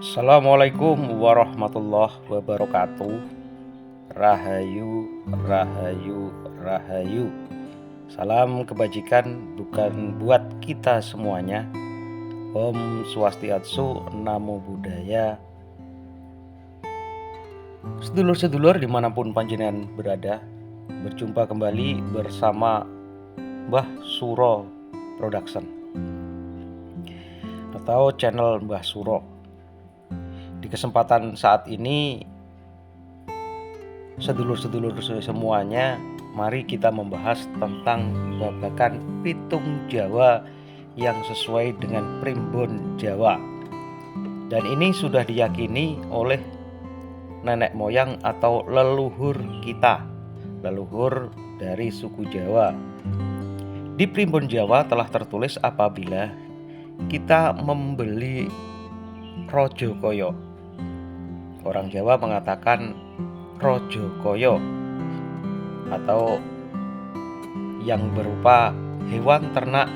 Assalamualaikum warahmatullahi wabarakatuh. Rahayu, rahayu, rahayu. Salam kebajikan bukan buat kita semuanya. Om Swastiastu, Namo Buddhaya. Sedulur-sedulur dimanapun panjenengan berada, berjumpa kembali bersama Mbah Suro Production atau channel Mbah Suro. Di kesempatan saat ini, sedulur-sedulur semuanya, mari kita membahas tentang babakan pitung Jawa yang sesuai dengan primbon Jawa. Dan ini sudah diyakini oleh nenek moyang atau leluhur kita, leluhur dari suku Jawa. Di primbon Jawa telah tertulis apabila kita membeli rojo koyo. Orang Jawa mengatakan rojo koyo atau yang berupa hewan ternak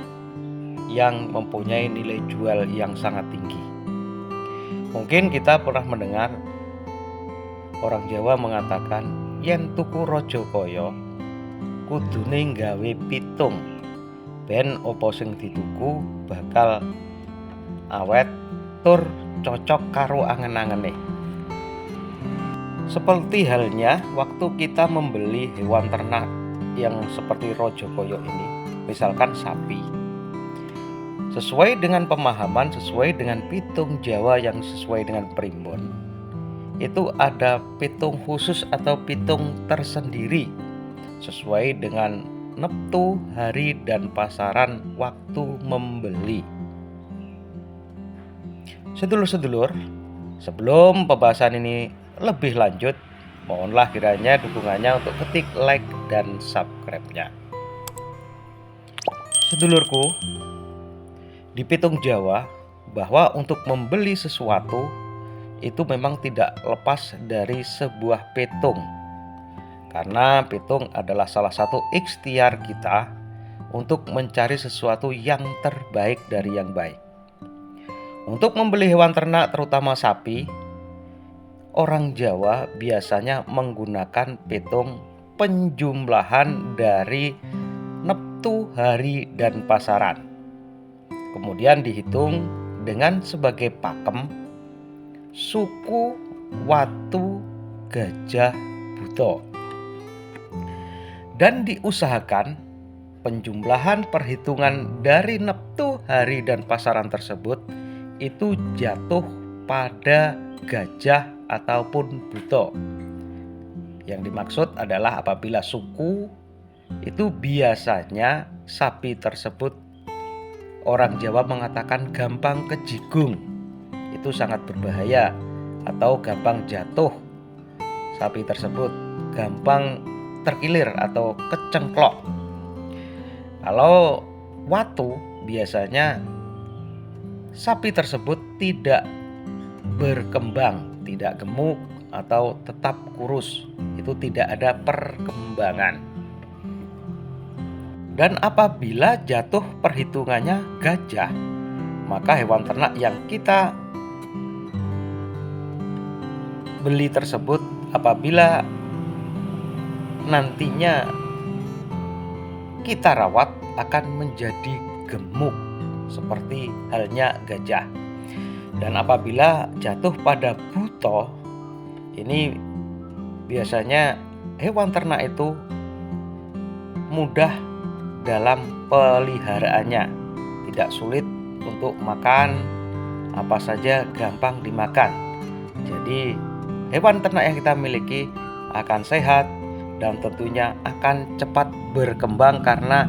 yang mempunyai nilai jual yang sangat tinggi. Mungkin kita pernah mendengar orang Jawa mengatakan yen tuku rojo koyo kudune nggawe pitung ben opo sing dituku bakal awet tur cocok karo angen-angene. Seperti halnya waktu kita membeli hewan ternak yang seperti rojo koyo ini, misalkan sapi. Sesuai dengan pemahaman, sesuai dengan pitung Jawa yang sesuai dengan primbon, itu ada pitung khusus atau pitung tersendiri sesuai dengan neptu, hari, dan pasaran waktu membeli. Sedulur-sedulur, sebelum pembahasan ini lebih lanjut, mohonlah kiranya dukungannya untuk ketik like dan subscribe-nya. Sedulurku, di pitung Jawa bahwa untuk membeli sesuatu itu memang tidak lepas dari sebuah pitung. Karena pitung adalah salah satu ikhtiar kita untuk mencari sesuatu yang terbaik dari yang baik. Untuk membeli hewan ternak terutama sapi, orang Jawa biasanya menggunakan pitung penjumlahan dari neptu, hari, dan pasaran. Kemudian dihitung dengan sebagai pakem suku, watu, gajah, buto. Dan diusahakan penjumlahan perhitungan dari neptu, hari, dan pasaran tersebut itu jatuh pada gajah ataupun buto. Yang dimaksud adalah apabila suku itu biasanya sapi tersebut orang Jawa mengatakan gampang kejigung, itu sangat berbahaya atau gampang jatuh. Sapi tersebut gampang terkilir atau kecengklok. Kalau watu biasanya sapi tersebut tidak berkembang, tidak gemuk atau tetap kurus, itu tidak ada perkembangan. Dan apabila jatuh perhitungannya gajah, maka hewan ternak yang kita beli tersebut apabila nantinya kita rawat akan menjadi gemuk seperti halnya gajah. Dan apabila jatuh pada buto, ini biasanya hewan ternak itu mudah dalam peliharaannya, tidak sulit untuk makan, apa saja gampang dimakan. Jadi hewan ternak yang kita miliki akan sehat dan tentunya akan cepat berkembang karena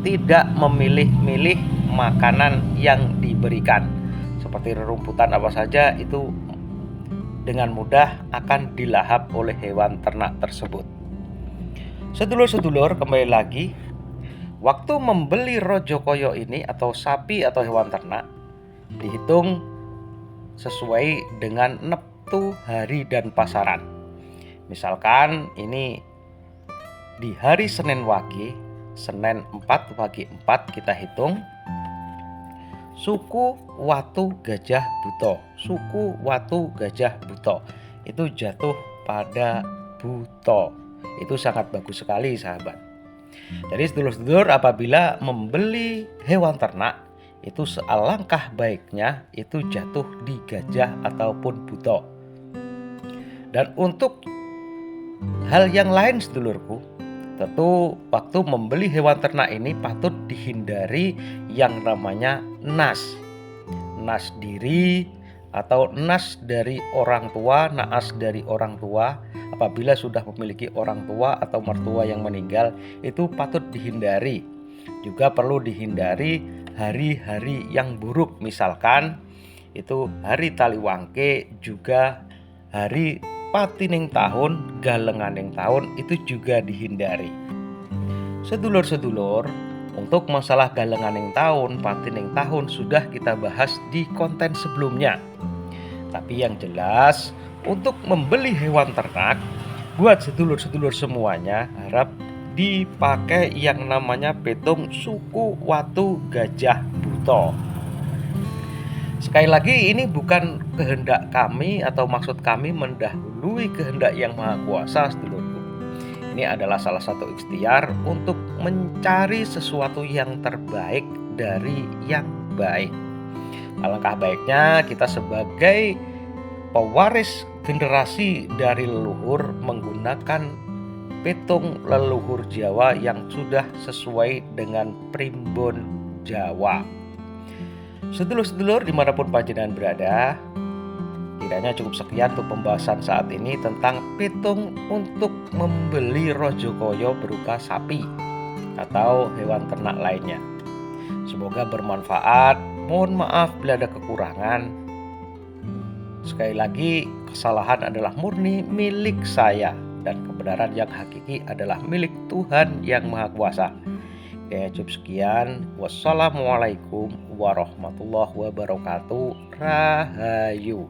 tidak memilih-milih makanan yang diberikan. Seperti rerumputan apa saja itu dengan mudah akan dilahap oleh hewan ternak tersebut. Sedulur-sedulur, kembali lagi, waktu membeli rojo koyo ini atau sapi atau hewan ternak dihitung sesuai dengan neptu, hari, dan pasaran. Misalkan ini di hari Senin Wage, Senin 4 Wage 4 kita hitung suku, watu, gajah, buto. suku Watu Gajah Buto. Itu jatuh pada buto. Itu sangat bagus sekali sahabat. Jadi sedulur-sedulur, apabila membeli hewan ternak, itu sealangkah baiknya itu jatuh di gajah ataupun buto. Dan untuk hal yang lain sedulurku, tentu waktu membeli hewan ternak ini patut dihindari yang namanya nas diri atau nas dari orang tua, naas dari orang tua. Apabila sudah memiliki orang tua atau mertua yang meninggal, itu patut dihindari. Juga perlu dihindari hari-hari yang buruk, misalkan itu hari Taliwangke, juga hari patining tahun, galenganing tahun, itu juga dihindari. Sedulur-sedulur, untuk masalah galenganing tahun, patining tahun sudah kita bahas di konten sebelumnya. Tapi yang jelas, untuk membeli hewan ternak, buat sedulur-sedulur semuanya, harap dipakai yang namanya petung suku Watu Gajah Buto. Sekali lagi, ini bukan kehendak kami atau maksud kami mendahului kehendak Yang Maha Kuasa, sedulurku. Ini adalah salah satu ikhtiar untuk mencari sesuatu yang terbaik dari yang baik. Alangkah baiknya kita sebagai pewaris generasi dari leluhur menggunakan petung leluhur Jawa yang sudah sesuai dengan primbon Jawa. Sedulur-sedulur dimanapun panjenengan berada, kiranya cukup sekian untuk pembahasan saat ini tentang petung untuk membeli Rajakaya berupa sapi atau hewan ternak lainnya. Semoga bermanfaat. Mohon maaf bila ada kekurangan. Sekali lagi, kesalahan adalah murni milik saya dan kebenaran yang hakiki adalah milik Tuhan Yang Maha Kuasa. Ya, cukup sekian. Wassalamualaikum warahmatullahi wabarakatuh. Rahayu.